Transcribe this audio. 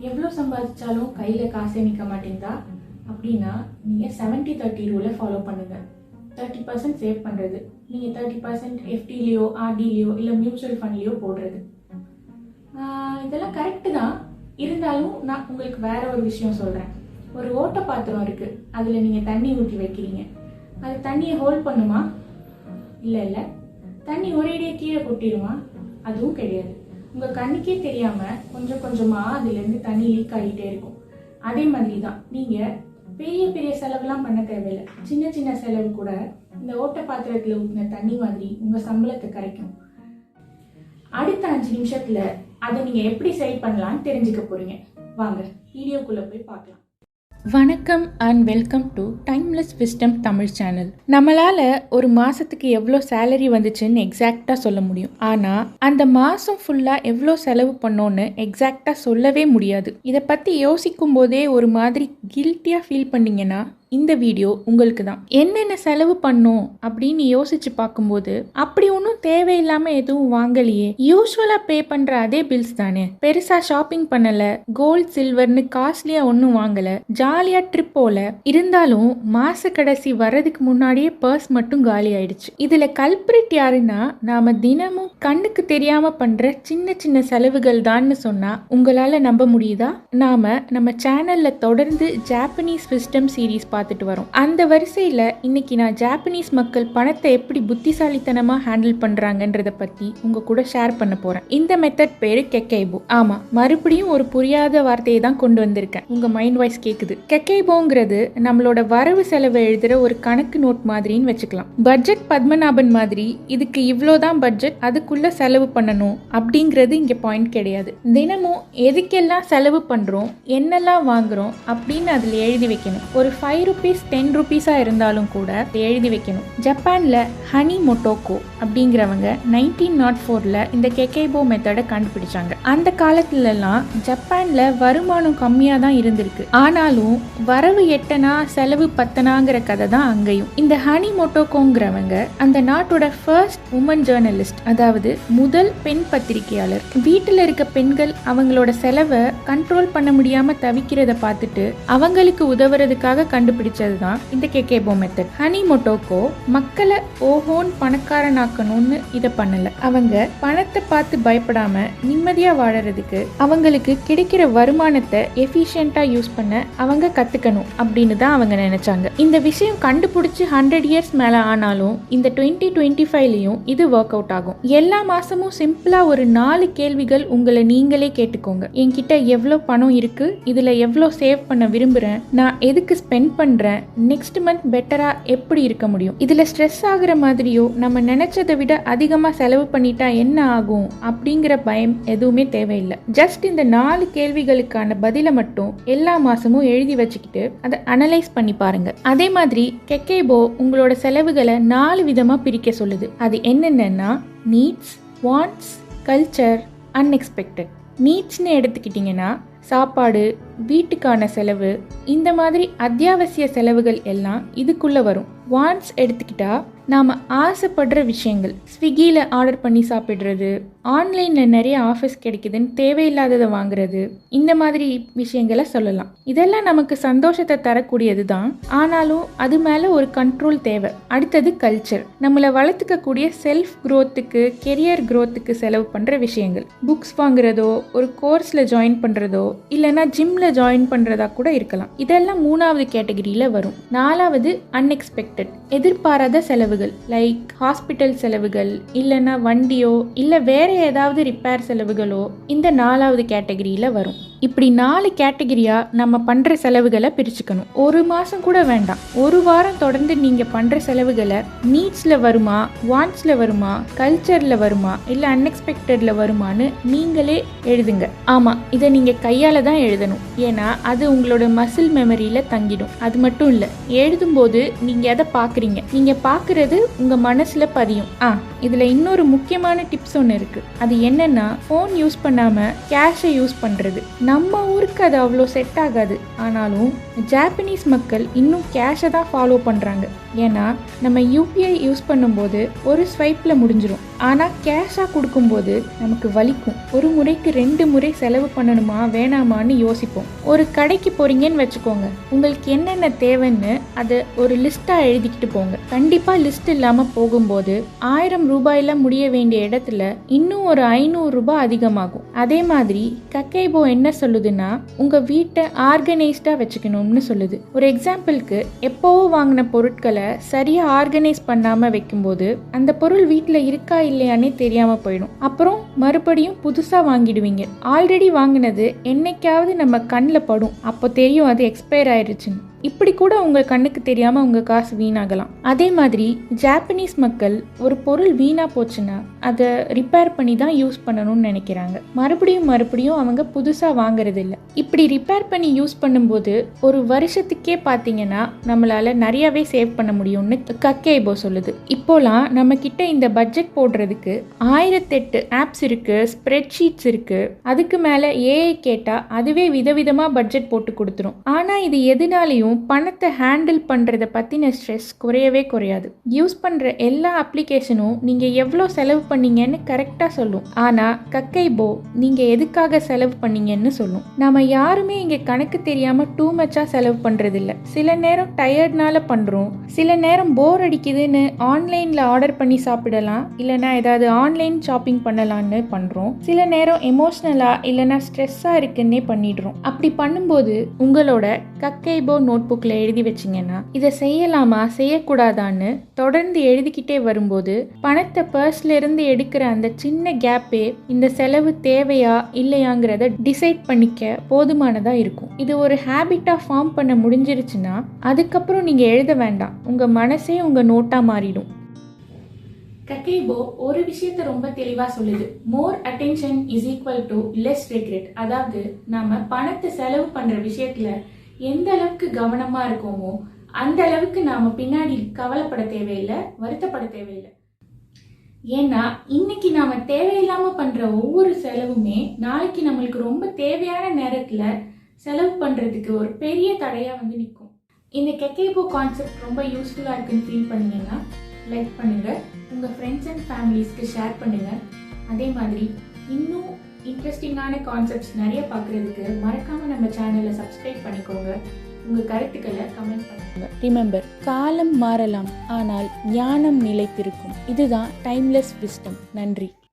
எவ்வளோ சம்பாதிச்சாலும் கையில் காசே நிற்க மாட்டேங்குதா அப்படின்னா நீங்கள் 70-30 ரூலை ஃபாலோ பண்ணுங்கள். 30% சேவ் பண்ணுறது, நீங்கள் 30% எஃப்டிலேயோ ஆர்டிலேயோ இல்லை மியூச்சுவல் ஃபண்ட்லேயோ போடுறது. இதெல்லாம் கரெக்டு தான். இருந்தாலும் நான் உங்களுக்கு வேற ஒரு விஷயம் சொல்கிறேன். ஒரு ஓட்ட பாத்திரம் இருக்குது, அதில் நீங்கள் தண்ணி ஊற்றி வைக்கிறீங்க. அது தண்ணியை ஹோல்ட் பண்ணுமா? இல்லை. தண்ணி ஒரேடியே கீழே கொட்டிடுமா? அதுவும் கிடையாது. உங்கள் கண்ணுக்கே தெரியாமல் கொஞ்சம் கொஞ்சமாக அதுலேருந்து தண்ணி லீக் ஆகிட்டே இருக்கும். அதே மாதிரி தான் நீங்கள் பெரிய பெரிய செலவுலாம் பண்ண தேவையில்லை. சின்ன சின்ன செலவு கூட இந்த ஓட்ட பாத்திரத்தில் ஊற்றின தண்ணி மாதிரி உங்கள் சம்பளத்தை கரைக்கும். அடுத்த 5 நிமிஷத்தில் அதை நீங்கள் எப்படி சரி பண்ணலான்னு தெரிஞ்சுக்க போகிறீங்க. வாங்க வீடியோக்குள்ளே போய் பார்க்கலாம். வணக்கம் and welcome to timeless wisdom Tamil channel. நம்மளால் ஒரு மாதத்துக்கு எவ்வளோ சேலரி வந்துச்சுன்னு எக்ஸாக்டாக சொல்ல முடியும். ஆனால் அந்த மாதம் ஃபுல்லாக எவ்வளோ செலவு பண்ணோன்னு எக்ஸாக்டாக சொல்லவே முடியாது. இதை பற்றி யோசிக்கும் போதே ஒரு மாதிரி கில்ட்டியாக ஃபீல் பண்ணிங்கன்னா இந்த வீடியோ உங்களுக்கு தான். என்னென்ன செலவு பண்ணோம் அப்படின்னு யோசிச்சு பார்க்கும்போது அப்படி ஒன்றும் தேவையில்லாமல் எதுவும் வாங்கலையே, யூஸ்வலாக பே பண்ணுற அதே பில்ஸ் தானே, பெருசாக ஷாப்பிங் பண்ணலை, கோல்ட் சில்வர்னு காஸ்ட்லியாக ஒன்றும் வாங்கலை, ஜாலியாக ட்ரிப் போல. இருந்தாலும் மாத கடைசி வர்றதுக்கு முன்னாடியே பர்ஸ் மட்டும் காலி ஆயிடுச்சு. இதில் கல்பிரிட் யாருன்னா நாம் தினமும் கண்ணுக்கு தெரியாமல் பண்ணுற சின்ன சின்ன செலவுகள் தான்னு சொன்னால் உங்களால் நம்ப முடியுதா? நாம் நம்ம சேனலில் தொடர்ந்து ஜாப்பனீஸ் விஸ்டம் சீரீஸ் பார்த்துட்டு வரோம். அந்த வரிசையில் இன்னைக்கு நான் ஜாப்பனீஸ் மக்கள் பணத்தை எப்படி புத்திசாலித்தனமாக ஹேண்டில் பண்ணுறாங்கன்றதை பற்றி உங்க கூட ஷேர் பண்ண போகிறேன். இந்த மெத்தட் பேரு கெக்கைபோ. ஆமாம், மறுபடியும் ஒரு புரியாத வார்த்தையை தான் கொண்டு வந்திருக்கேன். உங்கள் மைண்ட் வாய்ஸ் கேட்குது. கெக்கைபோங்கிறது நம்மளோட வரவு செலவு எழுதுகிற ஒரு கணக்கு நோட் மாதிரின்னு வச்சுக்கலாம். பட்ஜெட் பத்மநாபன் மாதிரி இதுக்கு இவ்வளோதான் பட்ஜெட், அதுக்குள்ள செலவு பண்ணணும் அப்படிங்கிறது இங்கே பாயிண்ட் கிடையாது. தினமும் எதுக்கெல்லாம் செலவு பண்ணுறோம், என்னெல்லாம் வாங்குறோம் அப்படின்னு அதில் எழுதி வைக்கணும். ஒரு 5 ரூபீஸ் 10 ரூபீஸாக இருந்தாலும் கூட எழுதி வைக்கணும். ஜப்பானில் ஹனி மொட்டோக்கோ அப்படிங்கிறவங்க 1904 இந்த கெக்கைபோ மெத்தடை கண்டுபிடிச்சாங்க. அந்த காலத்துலலாம் ஜப்பானில் வருமானம் கம்மியாக தான் இருந்திருக்கு. ஆனாலும் வரவு எட்டனா செலவு பத்தனாங்கிற கதை தான் அங்கேயும். இந்த ஹனி மொட்டோக்கோங்கிறவங்க அந்த நாட்டோட ஃபர்ஸ்ட் உமன் ஜேர்னலிஸ்ட், அதாவது முதல் பெண் பத்திரிகையாளர். வீட்டில் இருக்க பெண்கள் அவங்களோட செலவை கண்ட்ரோல் பண்ண முடியாமல் தவிக்கிறத பார்த்துட்டு அவங்களுக்கு உதவுறதுக்காக கண்டுபிடிச்சது தான் இந்த கெக்கைபோ மெத்தட். ஹனி மொட்டோக்கோ மக்களை ஓஹோன் பணக்காரனாக்கணும்னு இதை பண்ணல. அவங்க பணத்தை பார்த்து பயப்படாம நிம்மதியா வாழறதுக்கு அவங்களுக்கு கிடைக்கிற வருமானத்தை எஃபிஷியண்டா யூஸ் பண்ண அவங்க கத்துக்கணும் அப்படின்னு தான் அவங்க நினைச்சாங்க. இந்த விஷயம் கண்டுபிடிச்சு 100 இயர்ஸ் மேல ஆனாலும் இந்த 2025லயும் இது ஒர்க் அவுட் ஆகும். எல்லா மாசமும் சிம்பிளா ஒரு 4 கேள்விகள் உங்களை நீங்களே கேட்டுக்கோங்க. என்கிட்ட எவ்வளவு பணம் இருக்கு, இதுல எவ்வளவு சேவ் பண்ண விரும்புறேன், நான் எதுக்கு ஸ்பெண்ட் பண்றேன், நெக்ஸ்ட் மந்த் பெட்டரா எப்படி இருக்க முடியும். இதுல ஸ்ட்ரெஸ் ஆகுற மாதிரியோ நம்ம நினைச்சதை விட அதிகமா செலவு பண்ணிட்டா என்ன ஆகும் அப்படிங்கிற பயம் எதுவுமே தேவையில்லை. ஜஸ்ட் இந்த 4 கேள்விகளுக்கான பதிலை மட்டும் எல்லா மாசமும் எழுதி வச்சுக்கிட்டு அதை அனலைஸ் பண்ணி பாருங்க. அதே மாதிரி கெக்கைபோ உங்களோட செலவுகளை 4 விதமா பிரிக்க சொல்லுது. அது என்னென்னா நீட்ஸ், வாண்ட்ஸ், கல்ச்சர், அன்எக்ஸ்பெக்டட். நீட்ஸ்னு எடுத்துக்கிட்டிங்கன்னா சாப்பாடு, வீட்டுக்கான செலவு, இந்த மாதிரி அத்தியாவசிய செலவுகள் எல்லாம் இதுக்குள்ள வரும். வாண்ட்ஸ் எடுத்துக்கிட்டா நாம் ஆசைப்படுற விஷயங்கள், ஸ்விக்கியில் ஆர்டர் பண்ணி சாப்பிட்றது, ஆன்லைனில் நிறைய ஆஃபர்ஸ் கிடைக்குதுன்னு தேவையில்லாததை வாங்குறது, இந்த மாதிரி விஷயங்களை சொல்லலாம். இதெல்லாம் நமக்கு சந்தோஷத்தை தரக்கூடியது தான், ஆனாலும் அது மேலே ஒரு கண்ட்ரோல் தேவை. அடுத்தது கல்ச்சர், நம்மளை வளர்த்துக்கக்கூடிய செல்ஃப் க்ரோத்துக்கு, கெரியர் க்ரோத்துக்கு செலவு பண்ணுற விஷயங்கள். புக்ஸ் வாங்குறதோ, ஒரு கோர்ஸில் ஜாயின் பண்ணுறதோ, இல்லைனா ஜிம்மில் ஜாயின் பண்ணுறதா கூட இருக்கலாம். இதெல்லாம் 3வது கேட்டகரியில் வரும். 4வது அன்எக்ஸ்பெக்டட், எதிர்பாராத செலவுகள், லைக் ஹாஸ்பிட்டல் செலவுகள், இல்லைன்னா வண்டியோ இல்லை வேற ஏதாவது ரிப்பேர் செலவுகளோ இந்த 4வது கேட்டகரியில் வரும். இப்படி 4 கேட்டகரியா நம்ம பண்ற செலவுகளை பிரிச்சுக்கணும். ஒரு மாசம் கூட வேண்டாம், ஒரு வாரம் தொடர்ந்து நீங்க பண்ற செலவுகளை நீட்ஸ்ல வருமா, வாண்ட்ஸ்ல வருமா, கல்ச்சர்ல வருமா, இல்ல அன்எக்ஸ்பெக்டட்ல வருமானு நீங்களே எழுதுங்க. ஆமா, இதை நீங்க கையால தான் எழுதணும். ஏன்னா அது உங்களோட மசில் மெமரியில தங்கிடும். அது மட்டும் இல்ல, எழுதும்போது நீங்க எதை பாக்குறீங்க, நீங்க பாக்குறது உங்க மனசுல பதியும். இதுல இன்னொரு முக்கியமான டிப்ஸ் ஒன்று இருக்கு. அது என்னன்னா, போன் யூஸ் பண்ணாம கேஷை யூஸ் பண்றது. நம்ம ஊருக்கு அது அவ்வளோ செட் ஆகாது. ஆனாலும் ஜாப்பனீஸ் மக்கள் இன்னும் கேஷை தான் ஃபாலோ பண்ணுறாங்க. ஏன்னா நம்ம யூபிஐ யூஸ் பண்ணும்போது ஒரு ஸ்வைப்பில் முடிஞ்சிடும். ஆனால் கேஷாக கொடுக்கும்போது நமக்கு வலிக்கும். ஒரு முறைக்கு 2 முறை செலவு பண்ணணுமா வேணாமான்னு யோசிப்போம். ஒரு கடைக்கு போகிறீங்கன்னு வச்சுக்கோங்க. உங்களுக்கு என்னென்ன தேவைன்னு அதை ஒரு லிஸ்ட்டாக எழுதிக்கிட்டு போங்க. கண்டிப்பாக லிஸ்ட் இல்லாமல் போகும்போது 1000 ரூபாயில் முடிய வேண்டிய இடத்துல இன்னும் ஒரு 500 ரூபாய் அதிகமாகும். அதே மாதிரி கக்கைபோ என்ன சொல்லுதுன்னா, உங்கள் வீட்டை ஆர்கனைஸ்டாக வச்சுக்கணும்னு சொல்லுது. ஒரு எக்ஸாம்பிளுக்கு, எப்போவோ வாங்கின பொருட்களை சரியாக ஆர்கனைஸ் பண்ணாமல் வைக்கும்போது அந்த பொருள் வீட்டில் இருக்கா இல்லையானே தெரியாமல் போயிடும். அப்புறம் மறுபடியும் புதுசாக வாங்கிடுவீங்க. ஆல்ரெடி வாங்கினது என்னைக்காவது நம்ம கண்ணில் படும். அப்போ தெரியும் அது எக்ஸ்பயர் ஆயிடுச்சுன்னு. இப்படி கூட உங்கள் கண்ணுக்கு தெரியாமல் உங்கள் காசு வீணாகலாம். அதே மாதிரி ஜாப்பனீஸ் மக்கள் ஒரு பொருள் வீணாக போச்சுன்னா அதை ரிப்பேர் பண்ணி தான் யூஸ் பண்ணணும்னு நினைக்கிறாங்க. மறுபடியும் அவங்க புதுசாக வாங்குறது இல்லை. இப்படி ரிப்பேர் பண்ணி யூஸ் பண்ணும்போது ஒரு வருஷத்துக்கே பார்த்தீங்கன்னா நம்மளால நிறையவே சேவ் பண்ண முடியும்னு கக்கைபோ சொல்லுது. இப்போலாம் நம்ம கிட்ட இந்த பட்ஜெட் போடுறதுக்கு 1008 ஆப்ஸ் இருக்கு, ஸ்ப்ரெட்ஷீட்ஸ் இருக்கு. அதுக்கு மேலே ஏஐ கேட்டால் அதுவே விதவிதமாக பட்ஜெட் போட்டு கொடுத்துரும். ஆனால் இது எதுனாலையும் பணத்தை ஹேண்டில் பண்ணுறதை பற்றின ஸ்ட்ரெஸ் குறையவே குறையாது. யூஸ் பண்ணுற எல்லா அப்ளிகேஷனும் நீங்கள் எவ்வளோ செலவு பண்ணீங்கன்னு கரெக்டாக சொல்லும். ஆனால் கக்கைபோ நீங்கள் எதுக்காக செலவு பண்ணீங்கன்னு சொல்லும். நம்ம யாருமே இங்கே கணக்கு தெரியாமல் டூ மச்சாக செலவு பண்ணுறதில்ல. சில நேரம் டயர்ட்னால பண்ணுறோம், சில நேரம் போர் அடிக்குதுன்னு ஆன்லைனில் ஆர்டர் பண்ணி சாப்பிடலாம், இல்லைனா ஏதாவது ஆன்லைன் ஷாப்பிங் பண்ணலான்னு பண்ணுறோம். சில நேரம் எமோஷ்னலாக இல்லைனா ஸ்ட்ரெஸ்ஸாக இருக்குன்னே பண்ணிடுறோம். அப்படி பண்ணும்போது உங்களோட கக்கைபோ நோட்புக்கில் எழுதி வச்சிங்கன்னா இதை செய்யலாமா செய்யக்கூடாதான்னு தொடர்ந்து எழுதிக்கிட்டே வரும்போது பணத்தை பர்ஸ்ல இருந்து எடுக்கிற அந்த சின்ன கேப்பே இந்த செலவு தேவையா இல்லையாங்கிறத டிசைட் பண்ணிக்க போதுமானதா இருக்கும். இது ஒரு ஹேபிட்டா ஃபார்ம் பண்ண முடிஞ்சிருச்சுன்னா அதுக்கப்புறம் நீங்க எழுத வேண்டாம், உங்க மனசே உங்க நோட்டா மாறிடும். கக்கைபோ ஒரு விஷயத்தை ரொம்ப தெளிவா சொல்லுது. More attention is equal to less regret. அதாவது நம்ம பணத்தை செலவு பண்ற விஷயத்துல எந்த அளவுக்கு கவனமா இருக்கோமோ அந்த அளவுக்கு நாம பின்னாடி கவலைப்பட தேவையில்லை, வருத்தப்பட தேவையில்லை. ஏன்னா இன்னைக்கு நாம தேவையில்லாம பண்ற ஒவ்வொரு செலவுமே நாளைக்கு நம்மளுக்கு ரொம்ப தேவையான நேரத்துல செலவு பண்றதுக்கு ஒரு பெரிய தடையா வந்து நிற்கும். இந்த கக்கைபோ கான்செப்ட் ரொம்ப யூஸ்ஃபுல்லா இருக்குன்னு ஃபீல் பண்ணீங்கன்னா லைக் பண்ணுங்க, உங்க ஃப்ரெண்ட்ஸ் அண்ட் ஃபேமிலிஸ்க்கு ஷேர் பண்ணுங்க. அதே மாதிரி இன்னும் இன்ட்ரெஸ்டிங்கான கான்செப்ட்ஸ் நிறைய பார்க்குறதுக்கு மறக்காமல் நம்ம சேனலை சப்ஸ்கிரைப் பண்ணிக்கோங்க. உங்கள் கருத்துக்களை கமெண்ட் பண்ணுங்க. ரிமெம்பர், காலம் மாறலாம் ஆனால் ஞானம் நிலைத்திருக்கும். இதுதான் டைம்லெஸ் விஸ்டம். நன்றி.